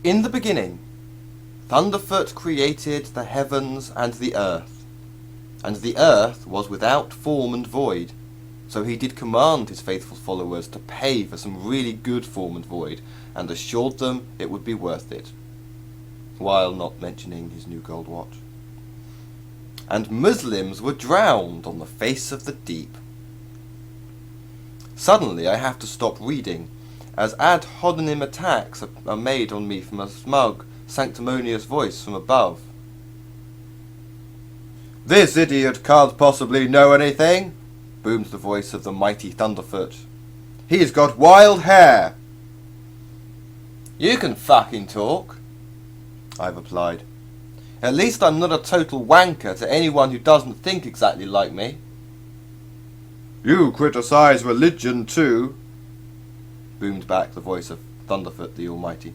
In the beginning, Thunderfoot created the heavens and the earth was without form and void, so he did command his faithful followers to pay for some really good form and void, and assured them it would be worth it, while not mentioning his new gold watch. And Muslims were drowned on the face of the deep. Suddenly I have to stop reading, as ad hominem attacks are made on me from a smug, sanctimonious voice from above. "This idiot can't possibly know anything," booms the voice of the mighty Thunderfoot. "He's got wild hair." "You can fucking talk," I've replied. "At least I'm not a total wanker to anyone who doesn't think exactly like me." "You criticize religion too," boomed back the voice of Thunderfoot the Almighty.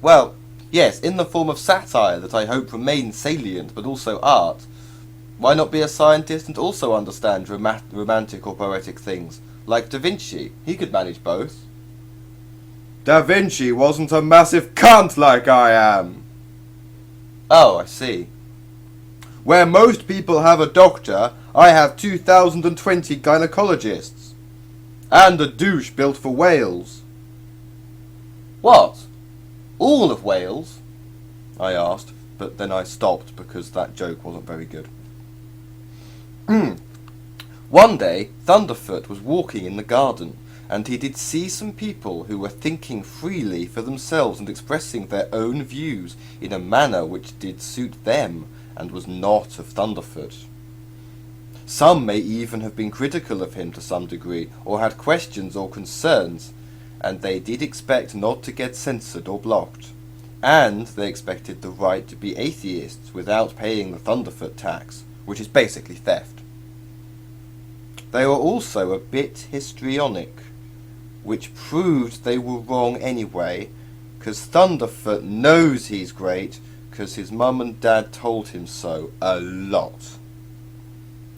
"Well, yes, in the form of satire that I hope remains salient but also art. Why not be a scientist and also understand romantic or poetic things, like Da Vinci? He could manage both." "Da Vinci wasn't a massive cunt like I am." "Oh, I see." "Where most people have a doctor, I have 2020 gynecologists. And a douche built for whales." "What? All of Wales?" I asked, but then I stopped because that joke wasn't very good. One day, Thunderfoot was walking in the garden, and he did see some people who were thinking freely for themselves and expressing their own views in a manner which did suit them and was not of Thunderfoot. Some may even have been critical of him to some degree, or had questions or concerns, and they did expect not to get censored or blocked, and they expected the right to be atheists without paying the Thunderfoot tax, which is basically theft. They were also a bit histrionic, which proved they were wrong anyway, because Thunderfoot knows he's great, because his mum and dad told him so a lot.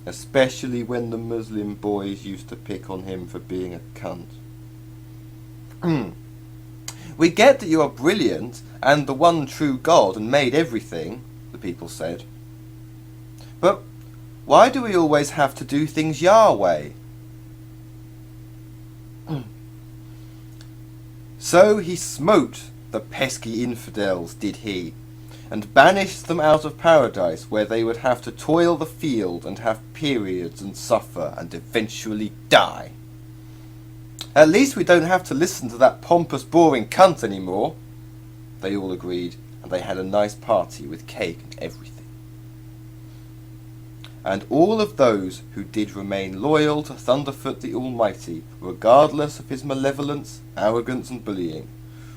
Especially when the Muslim boys used to pick on him for being a cunt. "We get that you are brilliant and the one true God and made everything," the people said. "But why do we always have to do things Yahweh?" So he smote the pesky infidels, did he, and banished them out of paradise, where they would have to toil the field and have periods and suffer and eventually die. "At least we don't have to listen to that pompous, boring cunt anymore," they all agreed, and they had a nice party with cake and everything. And all of those who did remain loyal to Thunderfoot the Almighty, regardless of his malevolence, arrogance and bullying,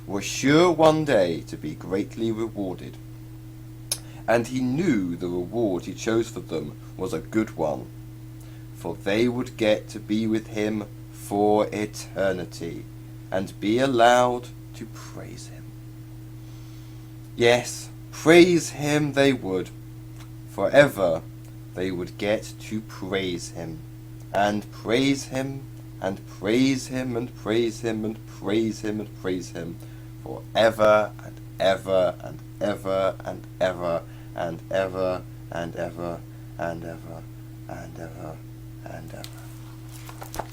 were sure one day to be greatly rewarded. And he knew the reward he chose for them was a good one, for they would get to be with him for eternity, and be allowed to praise him. Yes, praise him they would. Forever they would get to praise him, and praise him, and praise him, and praise him, and praise him, and praise him, forever and ever and ever and ever and ever and ever and ever and ever and ever.